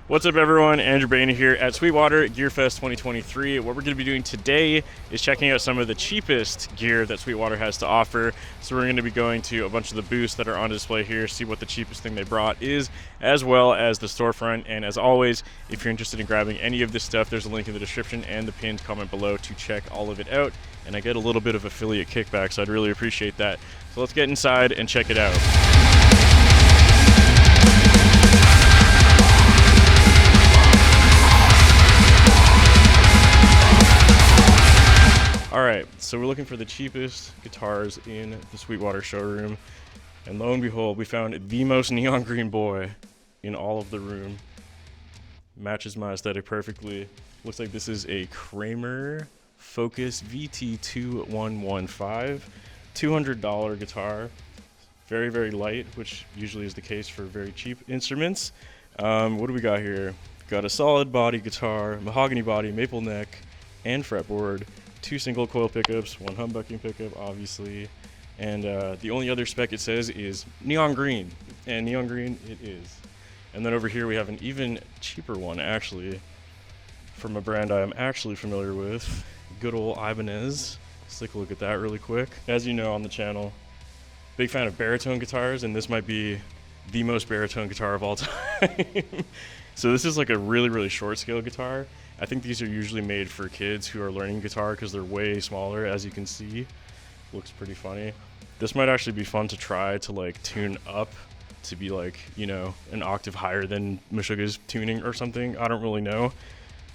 What's up, everyone? Andrew Baina here at Sweetwater GearFest 2023. What we're going to be doing today is checking out some of the cheapest gear that Sweetwater has to offer. So we're going to be going to a bunch of the booths that are on display here, see what the cheapest thing they brought is, as well as the storefront. And as always, if you're interested in grabbing any of this stuff, there's a link in the description and the pinned comment below to check all of it out. And I get a little bit of affiliate kickback, so I'd really appreciate that. So let's get inside and check it out. Alright, so we're looking for the cheapest guitars in the Sweetwater showroom, and lo and behold, we found the most neon green boy in all of the room. Matches my aesthetic perfectly. Looks like this is a Kramer Focus VT2115, $200 guitar. Very, very light, which usually is the case for very cheap instruments. What do we got here? Got a solid body guitar, mahogany body, maple neck, and fretboard. 2 single coil pickups, 1 humbucking pickup, obviously, and the only other spec it says is neon green, and neon green it is. And then over here we have an even cheaper one, actually, from a brand I am actually familiar with, good old Ibanez. Let's take a look at that really quick. As you know on the channel, big fan of baritone guitars, and this might be the most baritone guitar of all time. So this is like a really, really short scale guitar. I think these are usually made for kids who are learning guitar because they're way smaller, as you can see. Looks pretty funny. This might actually be fun to try to like tune up to be like, you know, an octave higher than Meshuggah's tuning or something. I don't really know.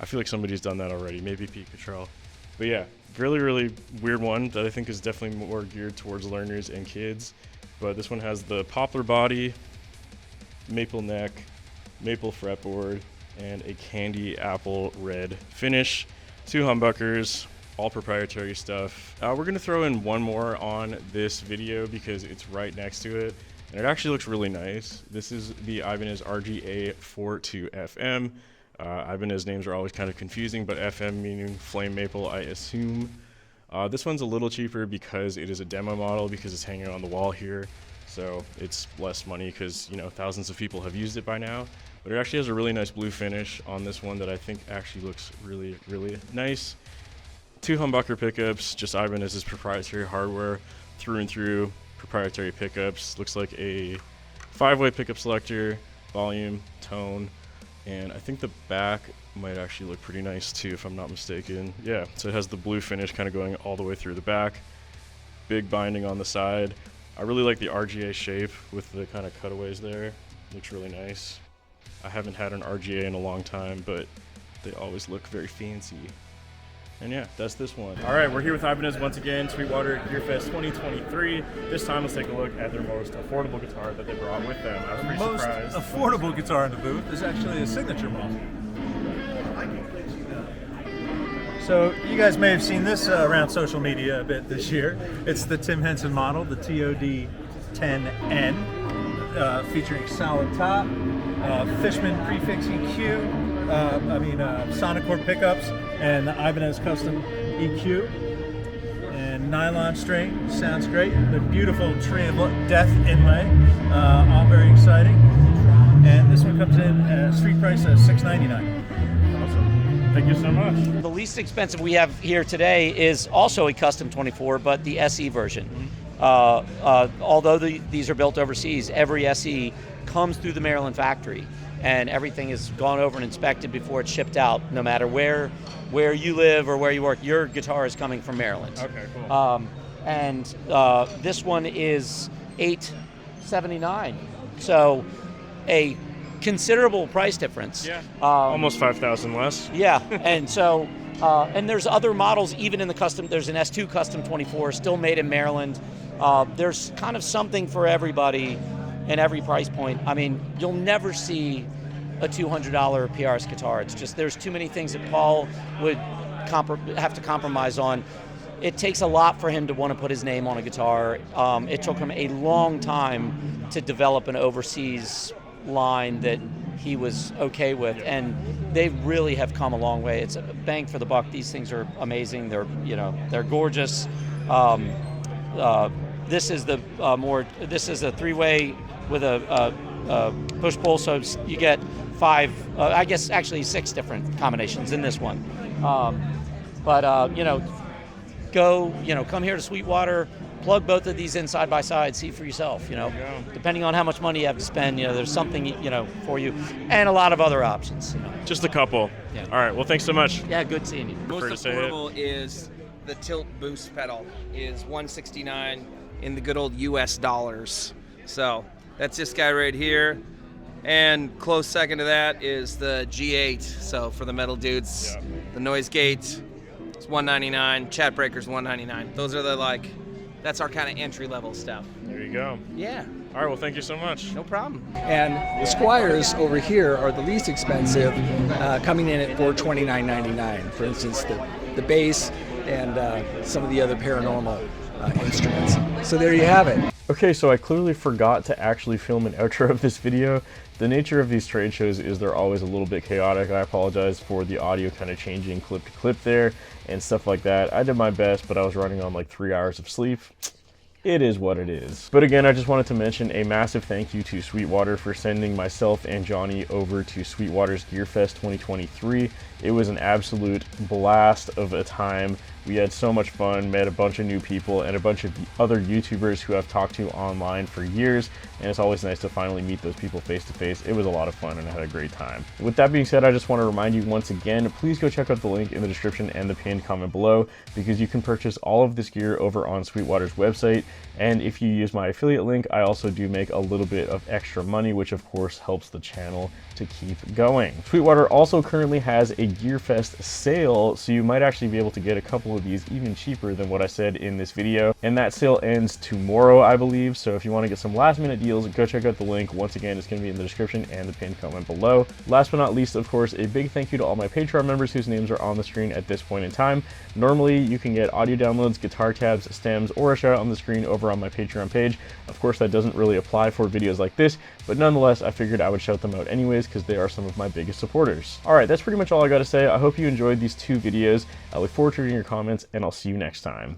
I feel like somebody's done that already, maybe Pete Cottrell. But yeah, really, really weird one that I think is definitely more geared towards learners and kids. But this one has the poplar body, maple neck, maple fretboard, and a candy apple red finish. 2 humbuckers, all proprietary stuff. We're going to throw in one more on this video because it's right next to it, and it actually looks really nice. This is the Ibanez RGA 42FM. Ibanez names are always kind of confusing, but FM meaning flame maple, I assume. This one's a little cheaper because it is a demo model, because it's hanging on the wall here. So it's less money because, you know, thousands of people have used it by now. But it actually has a really nice blue finish on this one that I think actually looks really, really nice. 2 humbucker pickups, just Ibanez's proprietary hardware through and through, proprietary pickups. Looks like a 5-way pickup selector, volume, tone, and I think the back might actually look pretty nice too, if I'm not mistaken. Yeah, so it has the blue finish kind of going all the way through the back. Big binding on the side. I really like the RGA shape with the kind of cutaways there. Looks really nice. I haven't had an RGA in a long time, but they always look very fancy. And yeah, that's this one. All right, we're here with Ibanez once again, Sweetwater GearFest 2023. This time, let's take a look at their most affordable guitar that they brought with them. I was pretty surprised. The most affordable guitar in the booth is actually a signature model. So you guys may have seen this around social media a bit this year. It's the Tim Henson model, the TOD-10N, featuring solid top, Fishman prefix EQ, Sonocore pickups, and the Ibanez custom EQ, and nylon string. Sounds great. The beautiful Tree of Death inlay, all very exciting. And this one comes in at a street price of $699. Thank you so much. The least expensive we have here today is also a custom 24, but the SE version. Although these are built overseas, every SE comes through the Maryland factory, and everything is gone over and inspected before it's shipped out. No matter where you live or where you work, your guitar is coming from Maryland. Okay, cool. This one is $879, so a considerable price difference. Yeah, almost 5,000 less. Yeah, and so, and there's other models even in the custom. There's an S2 Custom 24, still made in Maryland. There's kind of something for everybody in every price point. I mean, you'll never see a $200 PRS guitar. It's just, there's too many things that Paul would have to compromise on. It takes a lot for him to want to put his name on a guitar. It took him a long time to develop an overseas line that he was okay with, and they really have come a long way. It's a bang for the buck. These things are amazing. They're gorgeous. This is a 3-way with a push-pull, so you get 5, I guess actually 6 different combinations in this one. You know, come here to Sweetwater, plug both of these in side by side, see for yourself, you know. Depending on how much money you have to spend, you know, there's something, you know, for you, and a lot of other options, you know. Just a couple. Yeah. All right, well, thanks so much. Yeah, good seeing you. Most affordable is the tilt boost pedal is $169 in the good old US dollars. So that's this guy right here. And close second to that is the G8. So for the metal dudes, the noise gate is $199, chat breaker's $199. Those are the that's our kind of entry level stuff. There you go. Yeah. All right, well, thank you so much. No problem. And the Squires over here are the least expensive, coming in at $429.99. For instance, the bass and some of the other paranormal instruments. So there you have it. Okay, so I clearly forgot to actually film an outro of this video. The nature of these trade shows is they're always a little bit chaotic. I apologize for the audio kind of changing clip to clip there and stuff like that. I did my best, but I was running on like 3 hours of sleep. It is what it is. But again, I just wanted to mention a massive thank you to Sweetwater for sending myself and Johnny over to Sweetwater's GearFest 2023. It was an absolute blast of a time. We had so much fun, met a bunch of new people and a bunch of other YouTubers who I've talked to online for years, and it's always nice to finally meet those people face to face. It was a lot of fun and I had a great time. With that being said, I just want to remind you once again, please go check out the link in the description and the pinned comment below, because you can purchase all of this gear over on Sweetwater's website. And if you use my affiliate link, I also do make a little bit of extra money, which of course helps the channel to keep going. Sweetwater also currently has a GearFest sale, so you might actually be able to get a couple of these even cheaper than what I said in this video. And that sale ends tomorrow, I believe. So if you want to get some last minute deals, go check out the link. Once again, it's going to be in the description and the pinned comment below. Last but not least, of course, a big thank you to all my Patreon members whose names are on the screen at this point in time. Normally, you can get audio downloads, guitar tabs, stems, or a shout out on the screen over on my Patreon page. Of course, that doesn't really apply for videos like this, but nonetheless, I figured I would shout them out anyways because they are some of my biggest supporters. All right, that's pretty much all I got to say. I hope you enjoyed these 2 videos. I look forward to reading your comments, and I'll see you next time.